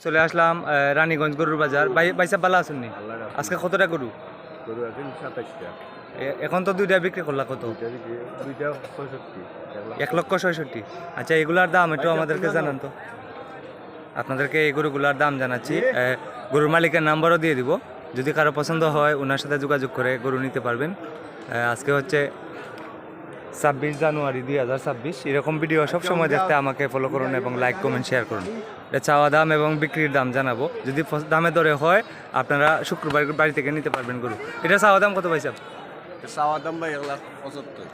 চলে আসলাম রানীগঞ্জ গরুর বাজার। ভাই সাহেব ভালো আছেন নি? আজকে কতটা গরু? গরু আছে 27টা। এখন তো দুইটা বিক্রি করলা, কত? দুইটা 65, 1,65,000। আচ্ছা, এগুলার দাম একটু আমাদেরকে জানান তো। আপনাদেরকে এই গরুগুলার দাম জানাচ্ছি। গরুর মালিকের নাম্বারও দিয়ে দিব, যদি কারো পছন্দ হয় ওনার সাথে যোগাযোগ করে গরু নিতে পারবেন। আজকে হচ্ছে 26 জানুয়ারি 2026। এরকম ভিডিও সবসময় দেখতে আমাকে ফলো করুন এবং লাইক কমেন্ট শেয়ার করুন। এটা চাওয়া দাম এবং বিক্রির দাম জানাবো, যদি দামে দরে হয় আপনারা শুক্রবার বাড়ি থেকে নিতে পারবেন গরু। এটা চাওয়া দাম কত ভাই সাহেব? চাওয়া দাম ভাই 1,75,000।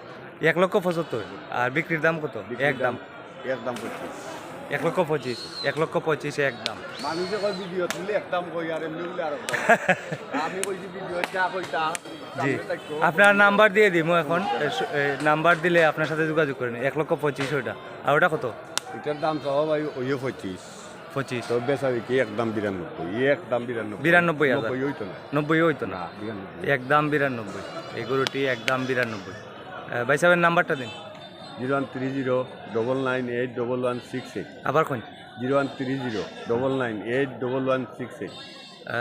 1,75,000। আর বিক্রির দাম কত? একদম 25। 1,25,000। 1,25,000 একদম। মানুষে কয় ভিডিও তুলে একদম কই আর এমনি বলে আর আমি কইছি ভিডিও যা কইতা। জি, আপনার নাম্বার দিয়ে দিব এখন। নাম্বার দিলে আপনার সাথে যোগাযোগ করে নিন। 1,25,000 ওটা। আর ওটা কত? এটার দাম চাওয়া ভাই ওই 25। তো বেচা বিক্রি একদম 92। একদম 92। 92,000। 90 হইতো না। 90 হইতো না, 92। একদম 92। এই গরুটি একদম 92। ভাই সাহেবের নাম্বারটা দিন। 0130 998168। আবার কোন? 0130 998168।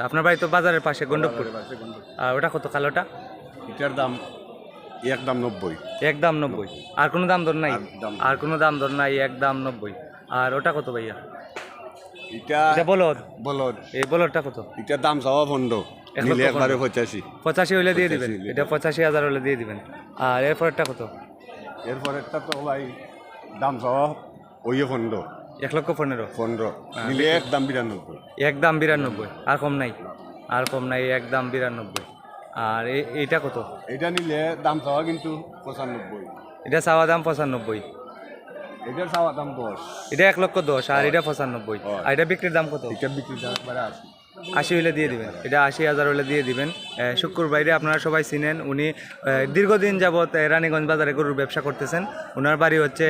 আপনার বাড়ি তো বাজারের পাশে, গন্ডকপুর। আর ওটা কত কালোটা? এটার দাম একদম 90। একদম 90। আর কোনো দাম দর নাই? একদম। আর কোনো দাম দর নাই, একদম 90। আর ওটা কত ভাইয়া? এটা বলদ। বলদ। এই বলদটা কত? এটার দাম চাওয়া 15। নিলে একবারে 85। 85 হলে দিয়ে দিবেন। 85 এটা 85,000 হলে দিয়ে দিবেন। আর এরপরটা কত? এরপর একটা তো ভাই দাম চাওয়া ওই 15। 1,15,000। নিলে একদম 92। একদম 92। আর কম নাই? আর কম নাই, একদম 92। আর এইটা কত? এটা নিলে দাম চাওয়া কিন্তু 95। এটা চাওয়া দাম 95। এটার চাওয়া দাম 10। এটা 1,10,000 আর এটা 95। আর এটা বিক্রির দাম কত? এটা বিক্রি দাম একবারে 80 হলে দিয়ে দিবেন। এটা 80,000 হলে দিয়ে দিবেন। শুক্রবারে আপনারা সবাই চিনেন, উনি দীর্ঘদিন যাবৎ রানীগঞ্জ বাজারে গরুর ব্যবসা করতেছেন। ওনার বাড়ি হচ্ছে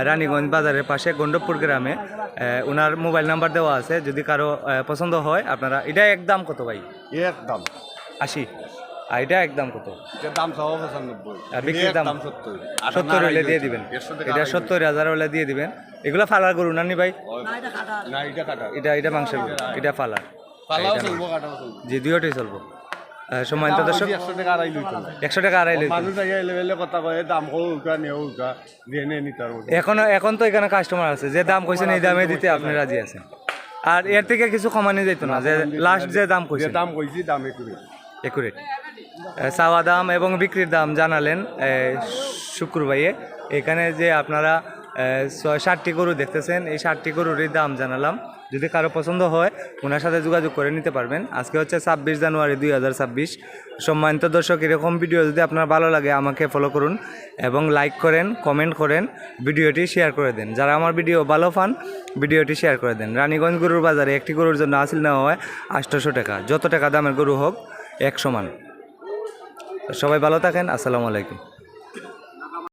রানীগঞ্জ বাজারের পাশে গন্ডকপুর গ্রামে। ওনার মোবাইল নাম্বার দেওয়া আছে, যদি কারো পছন্দ হয় আপনারা। এটা একদম কত ভাই? একদম 80। আর এটা একদম কত? এটার দাম চাওয়া 95। আর বিক্রির দাম 70। 70 হলে দিয়ে দিবেন। এটা 70,000 হলে দিয়ে দিবেন। এগুলো ফালার গরু নানি ভাই? না এটা কাটা। এটা মাংসের গরু, এটা ফালার। পালাও চলবো, কাটাও চলবো। জি, দুইটাই চলবো। সম্মানিত দর্শক, 100 টাকা আড়াই লইতো। 100 টাকা আড়াই লইতো। মানুষ আইয়া এলে কথা কয় দাম হোকা নেও হোকা দিয়ে নিতে পারবো। এখন তো এখানে কাস্টমার আছে, যে দাম কইছেন এই দামে দিতে আপনি রাজি আছেন। আর এর থেকে কিছু কমানো যাইতো না, যে লাস্ট যে দাম কইছেন। দাম কইছি দাম একুরেট। চাওয়া দাম এবং বিক্রির দাম জানালেন শুক্রবারে। এখানে যে আপনারা 60টি গরু দেখতেছেন, এই 60টি গরুরই দাম জানালাম। যদি কারো পছন্দ হয় ওনার সাথে যোগাযোগ করে নিতে পারবেন। আজকে হচ্ছে 26 জানুয়ারি 2026। সম্মানিত দর্শক, এরকম ভিডিও যদি আপনার ভালো লাগে আমাকে ফলো করুন এবং লাইক করেন, কমেন্ট করেন, ভিডিওটি শেয়ার করে দেন। যারা আমার ভিডিও ভালো পান ভিডিওটি শেয়ার করে দেন। রানীগঞ্জ গরুর বাজারে একটি গরুর জন্য হাসিল নেওয়া হয় 800 টাকা। যত টাকা দামের গরু হোক এক সমান। সবাই ভালো থাকেন। আসসালামু আলাইকুম।